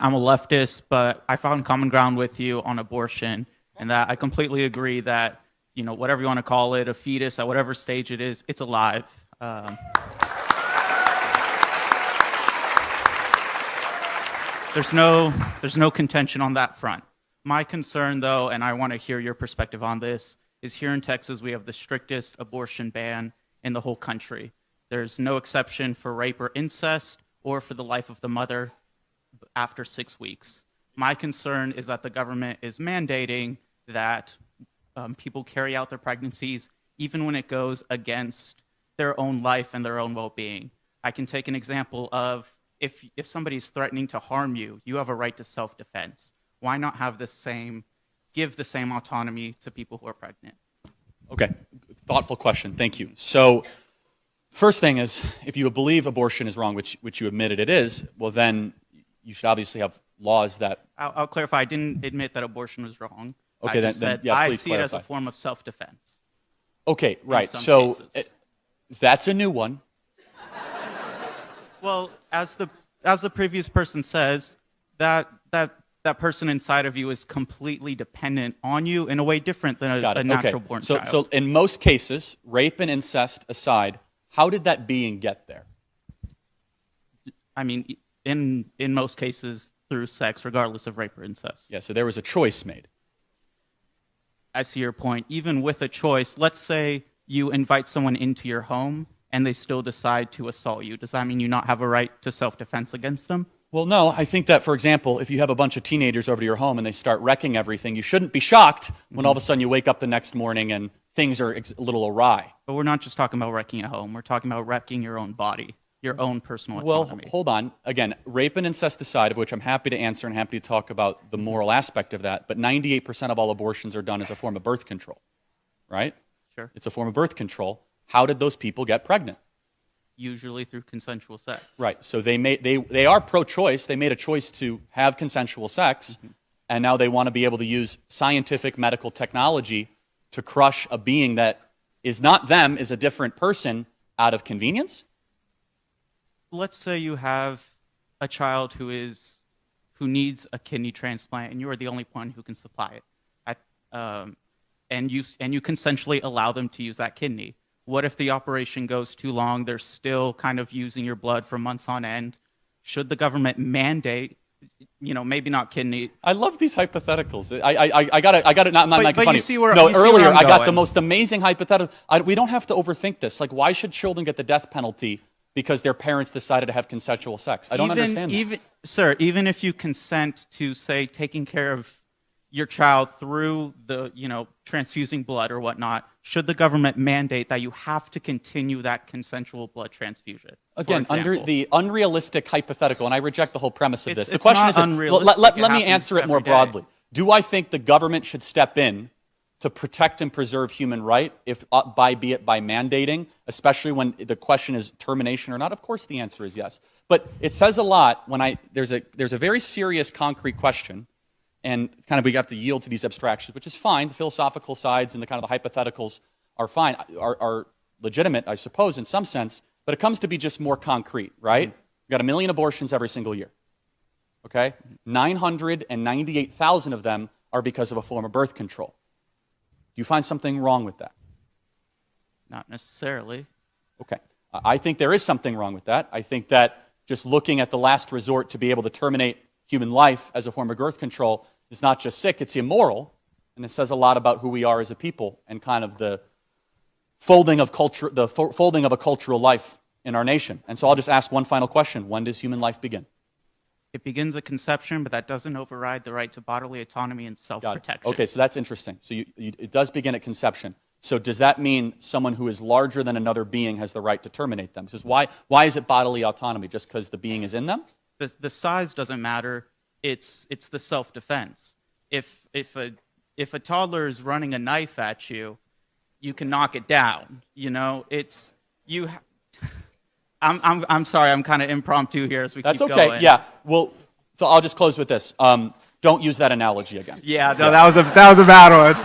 I'm a leftist, but I found common ground with you on abortion, and that I completely agree that, whatever you want to call it, a fetus at whatever stage it is, it's alive. There's no contention on that front. My concern, though, and I want to hear your perspective on this, is here in Texas we have the strictest abortion ban in the whole country. There's no exception for rape or incest or for the life of the mother after 6 weeks. My concern is that the government is mandating that people carry out their pregnancies even when it goes against their own life and their own well-being. I can take an example of if somebody's threatening to harm you, you have a right to self-defense. Why not give the same autonomy to people who are pregnant? Okay, thoughtful question. Thank you. So, first thing is, if you believe abortion is wrong, which you admitted it is, well then you should obviously have laws that... I'll clarify. I didn't admit that abortion was wrong. Okay, I said yeah, I please see clarify. it as a form of self-defense. Okay, right. So that's a new one. Well, as the previous person says, that person inside of you is completely dependent on you in a way different than a natural-born child. So in most cases, rape and incest aside, how did that being get there? I mean, in most cases, through sex, regardless of rape or incest. Yeah, so there was a choice made. I see your point. Even with a choice, let's say you invite someone into your home and they still decide to assault you. Does that mean you not have a right to self-defense against them? Well, no. I think that, for example, if you have a bunch of teenagers over to your home and they start wrecking everything, you shouldn't be shocked when all of a sudden you wake up the next morning and things are a little awry. But we're not just talking about wrecking a home. We're talking about wrecking your own body, your own personal autonomy. Well, hold on. Again, rape and incest aside, of which I'm happy to answer and happy to talk about the moral aspect of that, but 98% of all abortions are done as a form of birth control, right? Sure. It's a form of birth control. How did those people get pregnant? Usually through consensual sex. Right. So they are pro-choice. They made a choice to have consensual sex, and now they want to be able to use scientific medical technology to crush a being that is not them, is a different person out of convenience? Let's say you have a child who needs a kidney transplant, and you are the only one who can supply it, and you consensually allow them to use that kidney. What if the operation goes too long? They're still kind of using your blood for months on end. Should the government mandate, maybe not kidney? I love these hypotheticals. I got it. I'm not making fun you of see you. where, No, you see earlier where I'm I got going. the most amazing hypothetical. We don't have to overthink this. Like, why should children get the death penalty because their parents decided to have consensual sex? I don't understand that. Sir, even if you consent to, say, taking care of your child through the, transfusing blood or whatnot, should the government mandate that you have to continue that consensual blood transfusion? Again, under the unrealistic hypothetical, and I reject the whole premise of this. The It's question not is, unrealistic. let It me happens answer it more every day. broadly. Do I think the government should step in to protect and preserve human right, be it by mandating, especially when the question is termination or not? Of course, the answer is yes. But it says a lot when there's a very serious, concrete question, and kind of we have to yield to these abstractions, which is fine. The philosophical sides and the kind of the hypotheticals are fine, are legitimate, I suppose, in some sense. But it comes to be just more concrete, right? We've got 1 million abortions every single year. Okay, 998,000 of them are because of a form of birth control. Do you find something wrong with that? Not necessarily. Okay. I think there is something wrong with that. I think that just looking at the last resort to be able to terminate human life as a form of birth control is not just sick, it's immoral, and it says a lot about who we are as a people and kind of the folding of a cultural life in our nation. And so I'll just ask one final question. When does human life begin? It begins at conception, but that doesn't override the right to bodily autonomy and self-protection. Okay, so that's interesting. So it does begin at conception. So does that mean someone who is larger than another being has the right to terminate them? Because why is it bodily autonomy? Just because the being is in them? The size doesn't matter. It's the self-defense. If a toddler is running a knife at you, you can knock it down. I'm sorry. I'm kind of impromptu here as we keep going. That's okay. Yeah. Well, so I'll just close with this. Don't use that analogy again. Yeah. No, that was a bad one.